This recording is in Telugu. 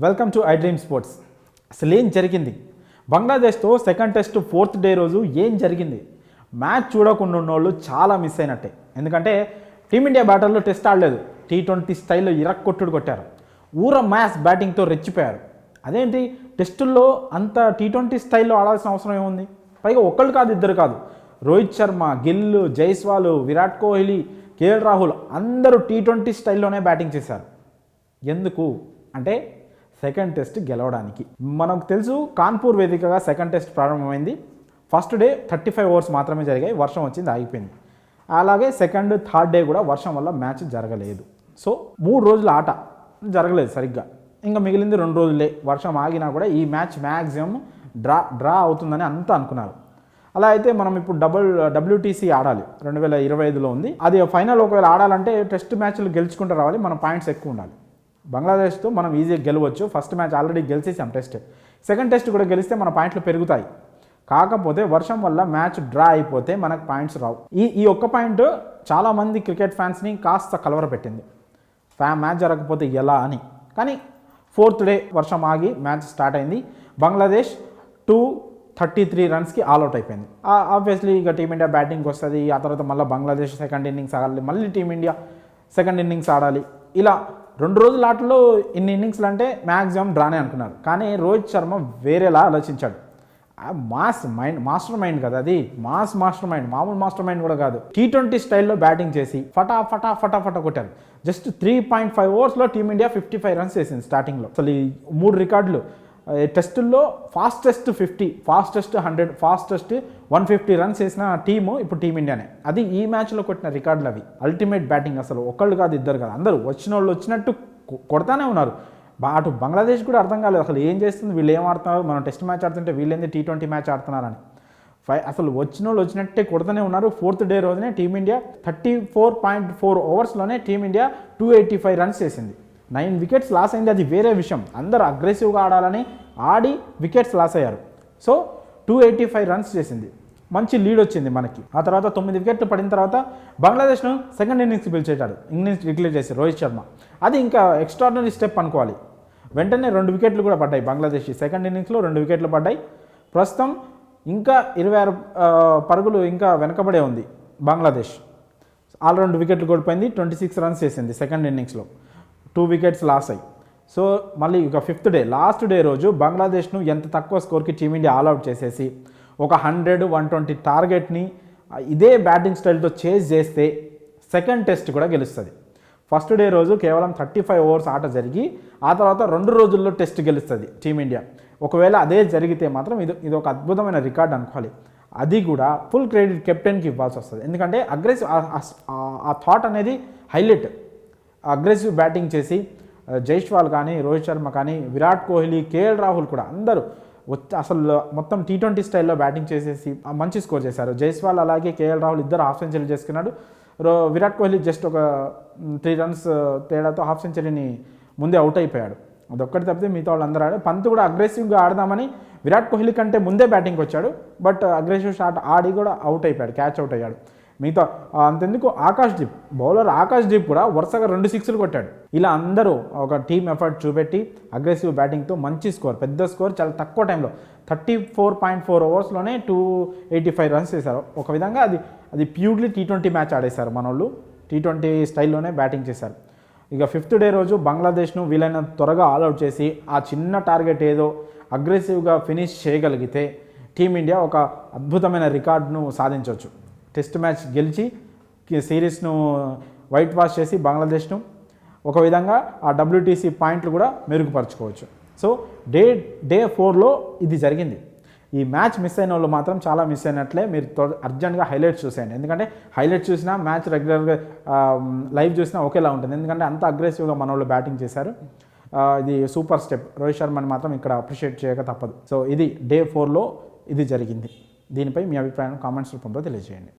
Welcome to I dream sports. అసలు ఏం జరిగింది బంగ్లాదేశ్తో సెకండ్ టెస్ట్ ఫోర్త్ డే రోజు ఏం జరిగింది? మ్యాచ్ చూడకుండా ఉన్నోళ్ళు చాలా మిస్ అయినట్టే. ఎందుకంటే టీమిండియా బ్యాటర్లు టెస్ట్ ఆడలేదు, T20 స్టైల్లో ఇరక్కొట్టుడు కొట్టారు. ఊర మ్యాచ్ బ్యాటింగ్తో రెచ్చిపోయారు. అదేంటి టెస్టుల్లో అంత T20 స్టైల్లో ఆడాల్సిన అవసరం ఏముంది? పైగా ఒక్కళ్ళు కాదు, ఇద్దరు కాదు, రోహిత్ శర్మ, గిల్, జైస్వాల్, విరాట్ కోహ్లీ, కేఎల్ రాహుల్ అందరూ T20 స్టైల్లోనే బ్యాటింగ్ చేశారు. ఎందుకు అంటే సెకండ్ టెస్ట్ గెలవడానికి. మనకు తెలుసు కాన్పూర్ వేదికగా సెకండ్ టెస్ట్ ప్రారంభమైంది. ఫస్ట్ డే 35 ఓవర్స్ మాత్రమే జరిగాయి, వర్షం వచ్చింది, ఆగిపోయింది. అలాగే సెకండ్ థర్డ్ డే కూడా వర్షం వల్ల మ్యాచ్ జరగలేదు. సో 3 రోజుల ఆట జరగలేదు సరిగ్గా. ఇంకా మిగిలింది 2 రోజులే. వర్షం ఆగినా కూడా ఈ మ్యాచ్ మ్యాక్సిమం డ్రా అవుతుందని అంతా అనుకున్నారు. అలా అయితే మనం ఇప్పుడు WTC ఆడాలి, 2025లో ఉంది. అది ఫైనల్ ఒకవేళ ఆడాలంటే టెస్ట్ మ్యాచ్లు గెలుచుకుంటూ రావాలి, మన పాయింట్స్ ఎక్కువ ఉండాలి. బంగ్లాదేశ్తో మనం ఈజీగా గెలవచ్చు. ఫస్ట్ మ్యాచ్ ఆల్రెడీ గెలిచేసాం టెస్ట్, సెకండ్ టెస్ట్ కూడా గెలిస్తే మన పాయింట్లు పెరుగుతాయి. కాకపోతే వర్షం వల్ల మ్యాచ్ డ్రా అయిపోతే మనకు పాయింట్స్ రావు. ఈ ఒక్క పాయింట్ చాలామంది క్రికెట్ ఫ్యాన్స్ని కాస్త కలవరపెట్టింది. మ్యాచ్ జరగకపోతే ఎలా అని. కానీ ఫోర్త్ డే వర్షం ఆగి మ్యాచ్ స్టార్ట్ అయింది. బంగ్లాదేశ్ 233 రన్స్కి ఆల్అవుట్ అయిపోయింది. ఆబ్వియస్లీ ఇక టీమిండియా బ్యాటింగ్కి వస్తుంది. ఆ తర్వాత మళ్ళీ బంగ్లాదేశ్ సెకండ్ ఇన్నింగ్స్ ఆడాలి, మళ్ళీ టీమిండియా సెకండ్ ఇన్నింగ్స్ ఆడాలి. ఇలా 2 రోజుల ఆటలో ఇన్ని ఇన్నింగ్స్లు అంటే మ్యాక్సిమం డ్రానే అనుకున్నారు. కానీ రోహిత్ శర్మ వేరేలా ఆలోచించాడు. మాస్టర్ మైండ్ కదా అది, మాస్టర్ మైండ్, మామూలు మాస్టర్ మైండ్ కూడా కాదు. T20 స్టైల్లో బ్యాటింగ్ చేసి ఫటా కొట్టారు. జస్ట్ 3.5 ఓవర్స్లో టీమిండియా 55 రన్స్ చేసింది స్టార్టింగ్లో. అసలు ఈ 3 రికార్డులు టెస్టుల్లో ఫాస్టెస్ట్ 50, ఫాస్టెస్ట్ 100, ఫాస్టెస్ట్ 150 రన్స్ చేసిన టీము ఇప్పుడు టీమిండియానే. అది ఈ మ్యాచ్లో కొట్టిన రికార్డులు అవి. Ultimate batting. అసలు ఒకళ్ళు కాదు, ఇద్దరు కాదు, అందరూ వచ్చిన వాళ్ళు వచ్చినట్టు కొడతానే ఉన్నారు. అటు బంగ్లాదేశ్ కూడా అర్థం కాలేదు అసలు ఏం చేస్తుంది, వీళ్ళు ఏం ఆడుతున్నారు, మనం టెస్ట్ మ్యాచ్ ఆడుతుంటే వీళ్ళేంది T20 మ్యాచ్ ఆడుతున్నారని. అసలు వచ్చిన వాళ్ళు వచ్చినట్టే కొడుతూనే ఉన్నారు. ఫోర్త్ డే రోజునే టీమిండియా 34.4 ఓవర్స్లోనే టీమిండియా 285 రన్స్ చేసింది. 9 వికెట్స్ లాస్ అయింది, అది వేరే విషయం. అందరూ అగ్రెసివ్గా ఆడాలని ఆడి వికెట్స్ లాస్ అయ్యారు. సో 285 రన్స్ చేసింది, మంచి లీడ్ వచ్చింది మనకి. ఆ తర్వాత 9 వికెట్లు పడిన తర్వాత బంగ్లాదేశ్ను సెకండ్ ఇన్నింగ్స్ పిలిచేటాడు, ఇన్నింగ్స్ డిక్లేర్ చేసి రోహిత్ శర్మ. అది ఇంకా ఎక్స్ట్రాడినరీ స్టెప్ అనుకోవాలి. వెంటనే 2 వికెట్లు కూడా పడ్డాయి బంగ్లాదేశ్. సెకండ్ ఇన్నింగ్స్లో 2 వికెట్లు పడ్డాయి. ప్రస్తుతం ఇంకా 26 పరుగులు ఇంకా వెనకబడే ఉంది బంగ్లాదేశ్. ఆల్ 2 వికెట్లు కోల్పోయింది, 26 రన్స్ చేసింది సెకండ్ ఇన్నింగ్స్లో, 2 వికెట్స్ లాస్ అయ్యి. సో మళ్ళీ ఇక ఫిఫ్త్ డే లాస్ట్ డే రోజు బంగ్లాదేశ్ను ఎంత తక్కువ స్కోర్కి టీమిండియా ఆల్అవుట్ చేసేసి ఒక 100, 120 టార్గెట్ని ఇదే బ్యాటింగ్ స్టైల్తో చేజ్ చేస్తే సెకండ్ టెస్ట్ కూడా గెలుస్తుంది. ఫస్ట్ డే రోజు కేవలం 35 ఓవర్స్ ఆట జరిగి ఆ తర్వాత 2 రోజుల్లో టెస్ట్ గెలుస్తుంది టీమిండియా. ఒకవేళ అదే జరిగితే మాత్రం ఇది ఒక అద్భుతమైన రికార్డ్ అనుకోవాలి. అది కూడా ఫుల్ క్రెడిట్ కెప్టెన్కి ఇవ్వాల్సి వస్తుంది. ఎందుకంటే అగ్రెసివ్ ఆ థాట్ అనేది హైలైట్. అగ్రెసివ్ బ్యాటింగ్ చేసి జైస్వాల్ కానీ, రోహిత్ శర్మ కానీ, విరాట్ కోహ్లీ, కేఎల్ రాహుల్ కూడా అందరూ అసలు మొత్తం T20 స్టైల్లో బ్యాటింగ్ చేసేసి మంచి స్కోర్ చేశారు. జైస్వాల్ అలాగే కేఎల్ రాహుల్ ఇద్దరు హాఫ్ సెంచరీ చేసుకున్నాడు. విరాట్ కోహ్లీ జస్ట్ ఒక 3 రన్స్ తేడాతో హాఫ్ సెంచరీని ముందే అవుట్ అయిపోయాడు. అదొక్కటి తప్పితే మిగతా వాళ్ళు అందరూ ఆడారు. పంత్ కూడా అగ్రెసివ్గా ఆడదామని విరాట్ కోహ్లీ కంటే ముందే బ్యాటింగ్కి వచ్చాడు. బట్ అగ్రెసివ్ షాట్ ఆడి కూడా అవుట్ అయిపోయాడు, క్యాచ్ అవుట్ అయ్యాడు. మిగతా అంతెందుకు బౌలర్ ఆకాష్ దీప్ కూడా వరుసగా 2 సిక్స్లు కొట్టాడు. ఇలా అందరూ ఒక టీమ్ ఎఫర్ట్ చూపెట్టి అగ్రెసివ్ బ్యాటింగ్తో మంచి స్కోర్, పెద్ద స్కోర్ చాలా తక్కువ టైంలో 34.4 ఓవర్స్లోనే 285 రన్స్ చేశారు. ఒక విధంగా అది ప్యూర్లీ T20 మ్యాచ్ ఆడేశారు మన వాళ్ళు. T20 స్టైల్లోనే బ్యాటింగ్ చేశారు. ఇక ఫిఫ్త్ డే రోజు బంగ్లాదేశ్ను వీలైన త్వరగా ఆల్అవుట్ చేసి ఆ చిన్న టార్గెట్ ఏదో అగ్రెసివ్గా ఫినిష్ చేయగలిగితే టీమిండియా ఒక అద్భుతమైన రికార్డును సాధించవచ్చు. టెస్ట్ మ్యాచ్ గెలిచి సిరీస్ను వైట్ వాష్ చేసి బంగ్లాదేశ్ను ఒక విధంగా ఆ WTC పాయింట్లు కూడా మెరుగుపరచుకోవచ్చు. సో డే 4లో ఇది జరిగింది. ఈ మ్యాచ్ మిస్ అయిన వాళ్ళు మాత్రం చాలా మిస్ అయినట్లే. మీరు అర్జెంట్గా హైలైట్స్ చూసేయండి. ఎందుకంటే హైలైట్స్ చూసినా మ్యాచ్ రెగ్యులర్గా లైవ్ చూసినా ఒకేలా ఉంటుంది. ఎందుకంటే అంత అగ్రెసివ్గా మన వాళ్ళు బ్యాటింగ్ చేశారు. ఇది సూపర్ స్టెప్. రోహిత్ శర్మని మాత్రం ఇక్కడ అప్రిషియేట్ చేయక తప్పదు. సో ఇది డే 4లో ఇది జరిగింది. దీనిపై మీ అభిప్రాయం కామెంట్స్ రూపంలో తెలియజేయండి.